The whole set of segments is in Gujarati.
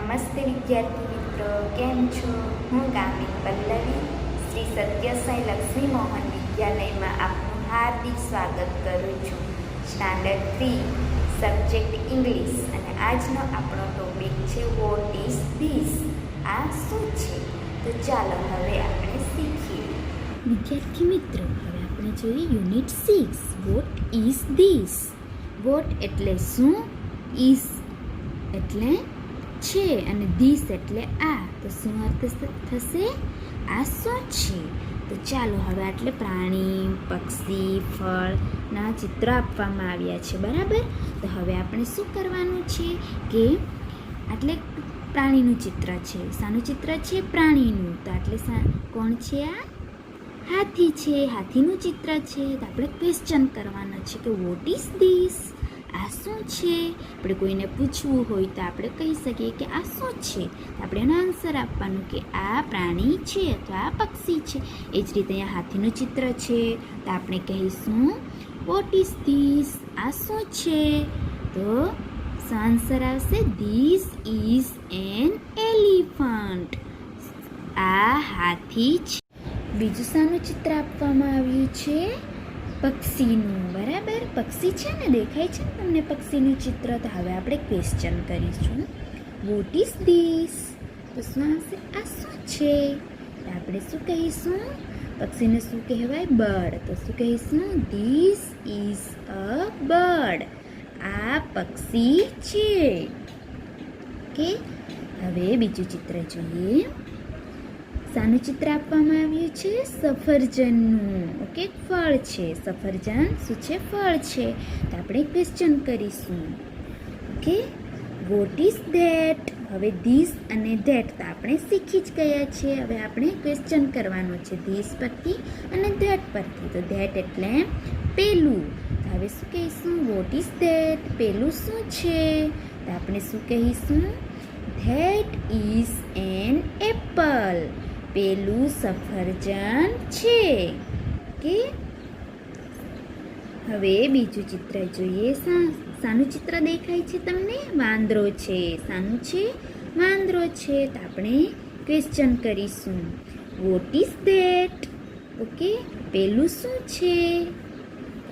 નમસ્તે વિદ્યાર્થી મિત્રો, કેમ છો? હું ગામિત પલ્લવી શ્રી સત્યસાઈ લક્ષ્મી મોહન વિદ્યાલયમાં આપનું હાર્દિક સ્વાગત કરું છું. સ્ટાન્ડર્ડ 3 સબ્જેક્ટ ઇંગ્લિશ અને આજનો આપણો ટોપિક છે વોટ ઇઝ ધીસ? આ શું છે? તો ચાલો હવે આપણે શીખીએ. વિદ્યાર્થી મિત્રો, હવે આપણે જોઈએ unit 6 what is this. What એટલે શું, ઇઝ એટલે છે અને ધીસ એટલે આ. તો શું અર્થ થશે? આ શું છે? તો ચાલો હવે આટલે પ્રાણી, પક્ષી, ફળના ચિત્ર આપવામાં આવ્યા છે, બરાબર? તો હવે આપણે શું કરવાનું છે કે આટલે પ્રાણીનું ચિત્ર છે. શાનું ચિત્ર છે? પ્રાણીનું. તો આટલે કોણ છે? આ હાથી છે. હાથીનું ચિત્ર છે. તો આપણે ક્વેશ્ચન કરવાના છે કે વોટ ઇઝ ધીસ? આ શું છે? આપણે કોઈને પૂછવું હોય તો આપણે કહી શકીએ કે આ શું છે. આપણે એનો આન્સર આપવાનું કે આ પ્રાણી છે અથવા આ પક્ષી છે. એ જ રીતે અહીંયા હાથીનું ચિત્ર છે. તો આપણે કહીશું વોટ ઇઝ ધીસ? આ શું છે? તો આન્સર આવશે ધીસ ઇઝ એન એલિફન્ટ. આ હાથી છે. બીજું શાનું ચિત્ર આપવામાં આવ્યું છે? પક્ષીનું, બરાબર? પક્ષી છે ને, દેખાય છે ને તમને પક્ષીનું ચિત્ર? તો હવે આપણે ક્વેશ્ચન કરીશું વોટ ઇઝ ધીસ? તો શું આવશે? આ શું છે? તો આપણે શું કહીશું? પક્ષીને શું કહેવાય? બર્ડ. તો શું કહીશું? This is a bird. આ પક્ષી છે. ઓકે, હવે બીજું ચિત્ર જોઈએ. શાનું ચિત્ર આપવામાં આવ્યું છે? સફરજનનું. ઓકે, ફળ છે. સફરજન શું છે? ફળ છે. તો આપણે ક્વેશ્ચન કરીશું. Okay, what is that? હવે ધીસ અને ધેટ તો આપણે શીખી જ ગયા છે. હવે આપણે ક્વેશ્ચન કરવાનું છે ધીસ પરથી અને ધેટ પરથી. તો ધેટ એટલે પેલું. તો હવે શું કહીશું? Vote is that? પેલું શું છે? તો આપણે શું કહીશું? That is an apple. પેલું સફરજન છે. કે હવે બીજું ચિત્ર જોઈએ. શાનું ચિત્ર દેખાય છે તમને? વાંદરો છે. શાનું છે? વાંદરો છે. તો આપણે ક્વેશ્ચન કરીશું વોટ ઇઝ ધેટ? ઓકે, પેલું શું છે?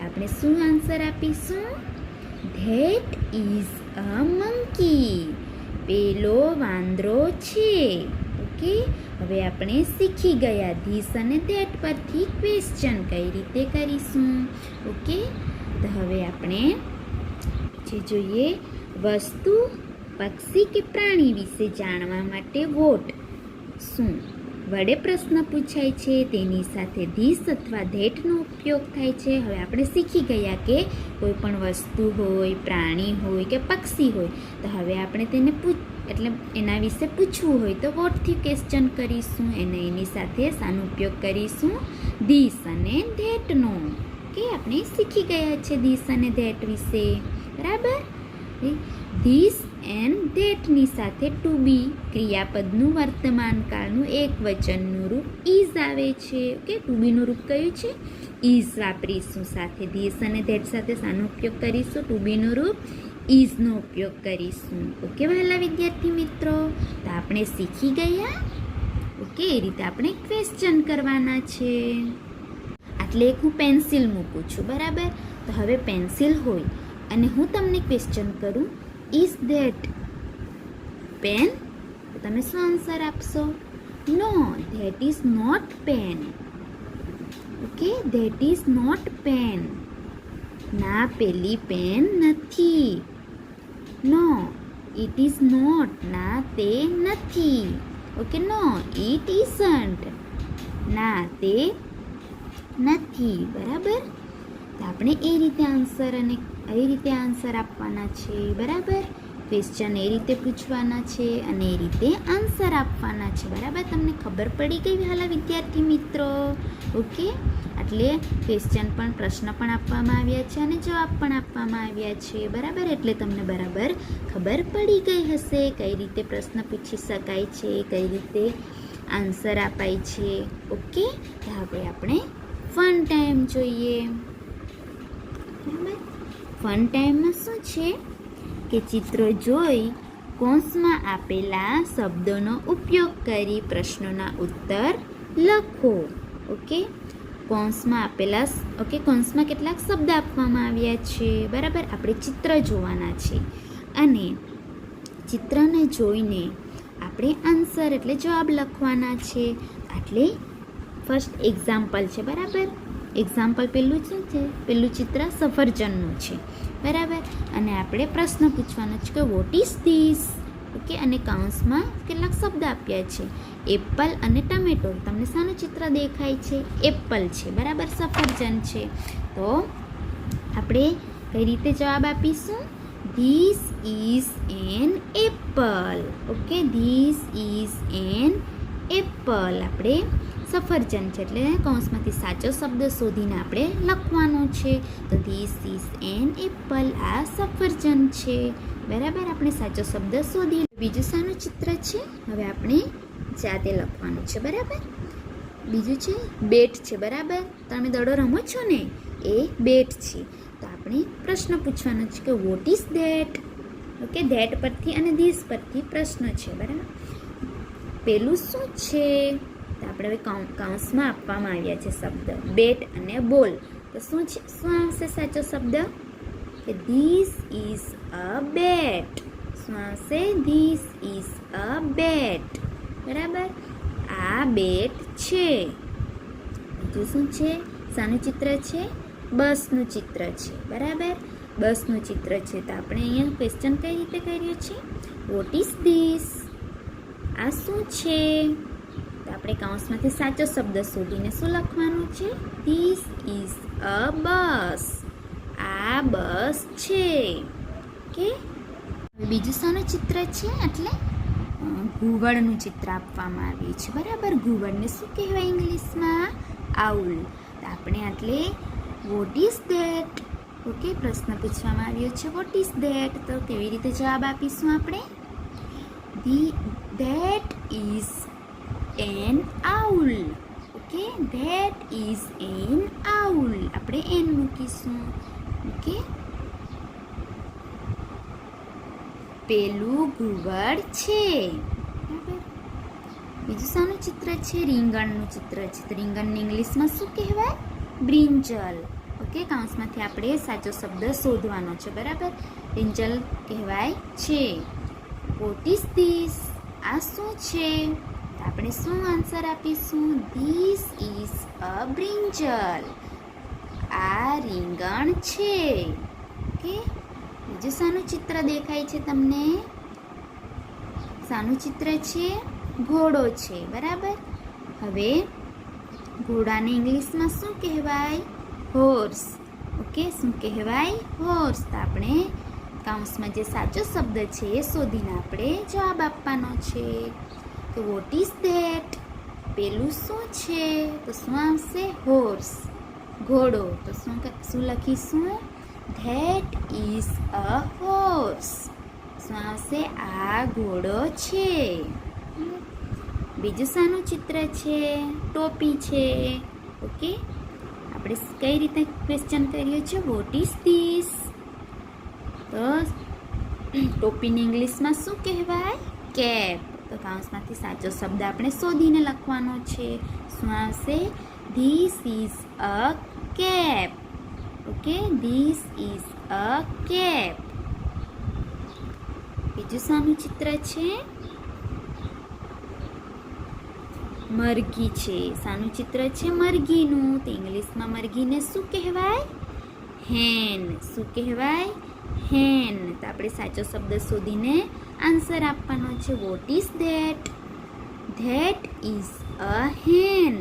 આપણે શું આન્સર આપીશું? That is a monkey. પેલો વાંદરો છે. ઓકે, હવે આપણે શીખી ગયા ધીસ અને ધેટ પરથી ક્વેશ્ચન કઈ રીતે કરીશું. ઓકે, તો હવે આપણે જે જોઈએ વસ્તુ, પક્ષી કે પ્રાણી વિશે જાણવા માટે વોટ શું વડે પ્રશ્ન પૂછાય છે, તેની સાથે ધીસ અથવા ધેટનો ઉપયોગ થાય છે. હવે આપણે શીખી ગયા કે કોઈ પણ વસ્તુ હોય, પ્રાણી હોય કે પક્ષી હોય, તો હવે આપણે તેને એટલે એના વિશે પૂછવું હોય તો વોટથી ક્વેશ્ચન કરીશું. એની સાથે શાનો ઉપયોગ કરીશું? ધીસ અને ધેટનો. કે આપણે શીખી ગયા છે ધીસ અને ધેટ વિશે, બરાબર? ધીસ એન્ડ ધેટની સાથે ટુ બી ક્રિયાપદનું વર્તમાન કાળનું એક વચનનું રૂપ ઇઝ આવે છે. ઓકે, ટુ બીનું રૂપ કયું છે? ઇઝ વાપરીશું. સાથે ધીસ અને ધેટ સાથે શાનો ઉપયોગ કરીશું? ટુ બીનું રૂપ ઇઝનો ઉપયોગ કરીશું. ઓકે વહાલા વિદ્યાર્થી મિત્રો, તો આપણે શીખી ગયા. ઓકે, એ રીતે આપણે ક્વેશ્ચન કરવાના છે. એટલે એક હું પેન્સિલ મૂકું છું, બરાબર? તો હવે પેન્સિલ હોય અને હું તમને ક્વેશ્ચન કરું ઇઝ ધેટ પેન? તો તમે શું આન્સર આપશો? No, that is not pen. Okay, that is not pen. ના, પેલી પેન નથી. No, it is not. ના, તે નથી. Okay, no, it isn't. ના, તે નથી. બરાબર? તો આપણે એ રીતે આન્સર આપવાના છે, બરાબર? ક્વેશ્ચન એ રીતે પૂછવાના છે અને એ રીતે આન્સર આપવાના છે, બરાબર? તમને ખબર પડી ગઈ વહાલા વિદ્યાર્થી મિત્રો? ઓકે, એટલે ક્વેશ્ચન પણ, પ્રશ્ન પણ આપવામાં આવ્યા છે અને જવાબ પણ આપવામાં આવ્યા છે, બરાબર? એટલે તમને બરાબર ખબર પડી ગઈ હશે કઈ રીતે પ્રશ્ન પૂછી શકાય છે, કઈ રીતે આન્સર અપાય છે. ઓકે, તો હવે આપણે ફન ટાઈમ જોઈએ. બરાબર? ફન ટાઈમમાં શું છે કે ચિત્રો જોઈ કૌંસમાં આપેલા શબ્દોનો ઉપયોગ કરી પ્રશ્નોના ઉત્તર લખો. ઓકે, કૌંસમાં કેટલાક શબ્દ આપવામાં આવ્યા છે. બરાબર, આપણે ચિત્ર જોવાના છે અને ચિત્રને જોઈને આપણે આન્સર એટલે જવાબ લખવાના છે. એટલે ફર્સ્ટ એક્ઝામ્પલ છે. બરાબર, એક્ઝામ્પલ પહેલું શું છે? પહેલું ચિત્ર સફરજનનું છે. બરાબર, અને આપણે પ્રશ્ન પૂછવાનો છે કે વોટ ઇઝ ધીસ? ઓકે, અને કૌંસમાં કેટલાક શબ્દ આપ્યા છે, એપલ અને ટમેટો. તમને શાનું ચિત્ર દેખાય છે? એપલ છે. બરાબર, સફરજન છે. તો આપણે કઈ રીતે જવાબ આપીશું? This is an apple. Okay, this is an apple. આપણે સફરજન છે એટલે કૌંસમાંથી સાચો શબ્દ શોધીને આપણે લખવાનો છે. તો ધીસ ઇઝ એન એપલ, આ સફરજન છે. બરાબર, આપણે સાચો શબ્દ શોધી. બીજું શાનું ચિત્ર છે? હવે આપણે જાતે લખવાનું છે. બરાબર, બીજું છે બેટ છે. બરાબર, તમે દડો રમો છો ને, એ બેટ છે. તો આપણે પ્રશ્ન પૂછવાનો છે કે vote is that? Okay, that પરથી અને ધીસ પરથી પ્રશ્ન છે. બરાબર, પેલું શું છે? તો આપણે હવે કૌંસમાં આપવામાં આવ્યા છે શબ્દ બેટ અને બોલ. તો શું આવશે સાચો શબ્દ? કે ધીસ ઇઝ અ બેટ. શું આવશે? ધીસ ઇઝ અ બેટ. બરાબર, આ બેટ છે. બીજું શું છે? શાનું ચિત્ર છે? બસનું ચિત્ર છે. બરાબર, બસનું ચિત્ર છે. તો આપણે અહીંયા ક્વેશ્ચન કઈ રીતે કર્યું છે? What is this? આ શું છે? તો આપણે કૌંસમાંથી સાચો શબ્દ શોધીને શું લખવાનું છે? ધીસ ઇઝ અ બસ. આ બસ છે. ઓકે, બીજું શાનું ચિત્ર છે? એટલે ઘુવડનું ચિત્ર આપવામાં આવ્યું છે. બરાબર, ઘુવડને શું કહેવાય ઇંગ્લિશમાં? આઉલ. તો આપણે એટલે વોટ ઇઝ ધેટ? ઓકે, પ્રશ્ન પૂછવામાં આવ્યો છે વોટ ઇઝ ધેટ. તો કેવી રીતે જવાબ આપીશું આપણે? That is an owl. Okay, that is an owl. આપણે એન મૂકીશું. ઓકે, પેલું ઘુવડ છે. બરાબર, બીજું શાનું ચિત્ર છે? રીંગણનું ચિત્ર છે. તો રીંગણને ઇંગ્લિશમાં શું કહેવાય? બ્રિંજલ. ઓકે, કૌંસમાંથી આપણે સાચો શબ્દ શોધવાનો છે. બરાબર, બ્રિંજલ કહેવાય છે. What is this? આ શું છે? આપણે શું આન્સર આપીશું? This is a brinjal. આ રીંગણ છે. ઓકે, બીજું શાનું ચિત્ર દેખાય છે તમને? શાનું ચિત્ર છે? ઘોડો છે. બરાબર, હવે ઘોડાને ઇંગ્લિશમાં શું કહેવાય? હોર્સ. ઓકે, શું કહેવાય? હોર્સ. તો આપણે કૌંસમાં જે સાચો શબ્દ છે એ શોધીને આપણે જવાબ આપવાનો છે. તો વોટ ઇઝ ધેટ? પેલું શું છે? તો શું આવશે? હોર્સ, ઘોડો. તો શું લખીશું? That is a horse. શું આવશે? આ ઘોડો છે. બીજું શાનું ચિત્ર છે? ટોપી છે. ઓકે, આપણે કઈ રીતે ક્વેશ્ચન કર્યો છે? What is this? તો ટોપીને ઇંગ્લિશમાં શું કહેવાય? કેપ. તો કૌંસમાંથી સાચો શબ્દ આપણે શોધીને લખવાનો છે. શું આવશે? This is a cap. Okay, this is a cap. બીજું શાનું ચિત્ર છે? મરઘી છે. શાનું ચિત્ર છે? મરઘીનું. તો ઇંગ્લિશમાં મરઘીને શું કહેવાય? હેન. શું કહેવાય? હેન. તો આપણે સાચો શબ્દ શોધીને આન્સર આપવાનો છે. What is that? That is a hen.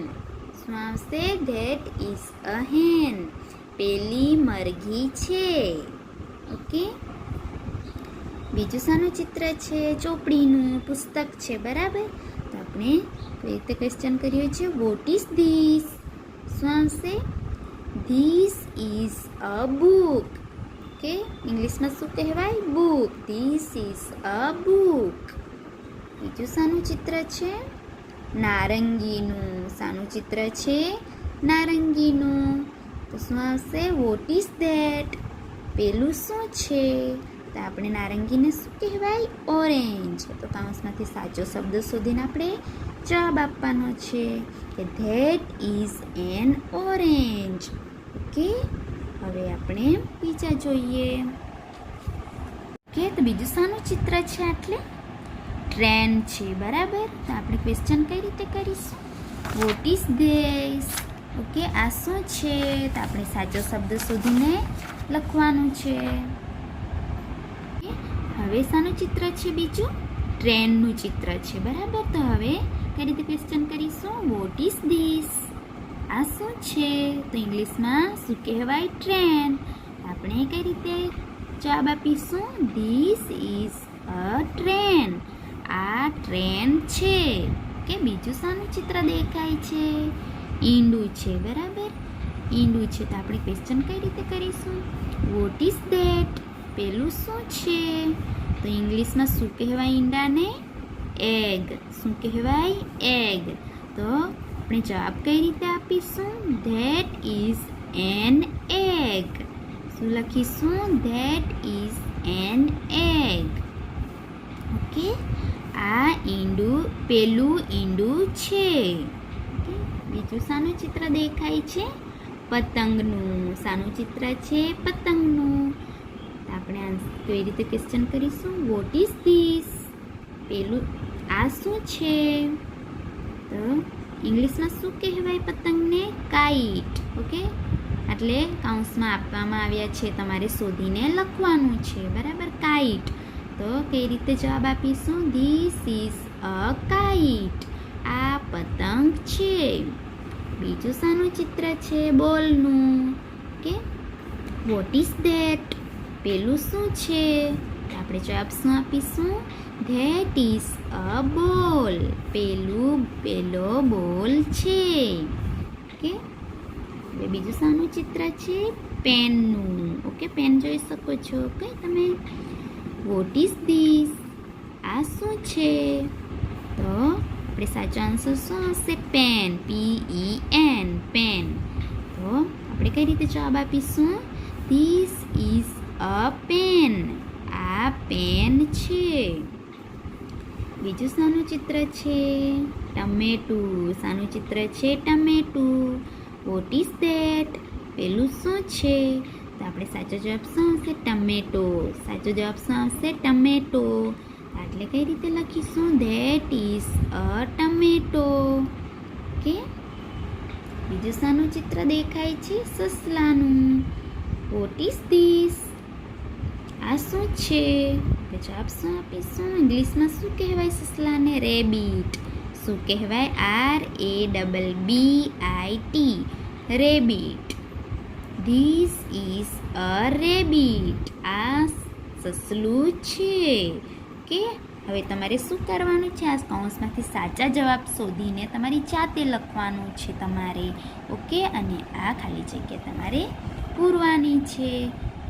શું આવશે? That is a hen. પેલી મરઘી છે. ઓકે, બીજું શાનું ચિત્ર છે? ચોપડીનું પુસ્તક છે. બરાબર, તો આપણે કઈ રીતે ક્વેશ્ચન કર્યો છે? What is this? શું આવશે? This is a book. Okay, ઇંગ્લિશમાં શું કહેવાય? Book. This is a book. બીજું શાનું ચિત્ર છે? નારંગીનું. શાનું ચિત્ર છે? નારંગીનું. તો શું આવશે? Vote is that? પેલું શું છે? તો આપણે નારંગીને શું કહેવાય? ઓરેન્જ. તો કૌંસમાંથી સાચો શબ્દ શોધીને આપણે જવાબ આપવાનો છે કે that is an orange. Okay, હવે આપણે બીજા જોઈએ. ઓકે, તો બીજું શાનું ચિત્ર છે? આટલે ટ્રેન છે, બરાબર. તો આપણે ક્વેશ્ચન કઈ રીતે કરીશું? Vote is this? ઓકે, આ શું છે? તો આપણે સાચો શબ્દ શોધીને લખવાનું છે. હવે શાનું ચિત્ર છે? બીજું ટ્રેનનું ચિત્ર છે, બરાબર. તો હવે કઈ રીતે ક્વેશ્ચન કરીશું? Vote is this? આ શું છે? તો ઇંગ્લિશમાં શું કહેવાય? ટ્રેન. આપણે કઈ રીતે જવાબ આપીશું? This is a train. આ ટ્રેન છે. કે બીજું શાનું ચિત્ર દેખાય છે? ઈંડું છે, બરાબર. ઈંડું છે. તો આપણે ક્વેશ્ચન કઈ રીતે કરીશું? Vote is that? પેલું શું છે? તો ઇંગ્લિશમાં શું કહેવાય ઈંડાને? એગ. શું કહેવાય? એગ. તો આપણે જવાબ કઈ રીતે આપીશું? That is an egg. શું લખીશું? That is an egg. Okay, આ ઈંડું, પેલું ઈંડું છે. ઓકે, બીજું શાનું ચિત્ર દેખાય છે? પતંગનું. શાનું ચિત્ર છે? પતંગનું. આપણે કેવી રીતે ક્વેશ્ચન કરીશું? Vote is this? પેલું આ શું છે? તો ઇંગ્લિશમાં શું કહેવાય પતંગને? કાઇટ. ઓકે, એટલે કૌંસમાં આપવામાં આવ્યા છે, તમારે શોધીને લખવાનું છે, બરાબર. કાઇટ. તો કઈ રીતે જવાબ આપીશું? This is a kite. આ પતંગ છે. બીજું શાનું ચિત્ર છે? બોલનું. Okay, what is that? પેલું શું છે? આપણે જવાબ શું આપીશું? ધેટ ઇઝ અ બોલ. પેલો બોલ છે. ઓકે, હવે બીજું શાનું ચિત્ર છે? પેનનું. ઓકે, પેન જોઈ શકો છો. ઓકે, તમે વોટ ઇઝ ધીસ? આ શું છે? તો આપણે સાચો આન્સર શું હશે? પેન. PEN, pen. તો આપણે કઈ રીતે જવાબ આપીશું? This is a pen. આ પેન છે. બીજું શાનું ચિત્ર છે? ટમેટું. શાનું ચિત્ર છે? ટમેટું. What is that? પેલું શું છે? તો આપણે સાચો જવાબ શું હશે? ટમેટો. સાચો જવાબ શું આવશે? ટમેટો. એટલે કઈ રીતે લખીશું? That is a tomato. Okay, બીજું શાનું ચિત્ર દેખાય છે? સસલાનું. What is this? આ શું છે? તો જવાબ શું આપીશું? ઇંગ્લિશમાં શું કહેવાય સસલાને? રેબિટ. શું કહેવાય? RABBIT, rabbit. This is a rabbit. આ સસલું છે. કે હવે તમારે શું કરવાનું છે? આ કૌંસમાંથી સાચા જવાબ શોધીને તમારી જાતે લખવાનું છે તમારે. ઓકે, અને આ ખાલી જગ્યા તમારે પૂરવાની છે,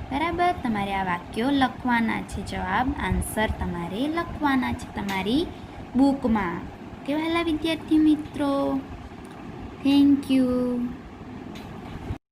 બરાબર. તમારે આ વાક્યો લખવાના છે. જવાબ, આન્સર તમારે લખવાના છે તમારી બુકમાં. ઓકે વહાલા વિદ્યાર્થી મિત્રો, થેન્ક યુ.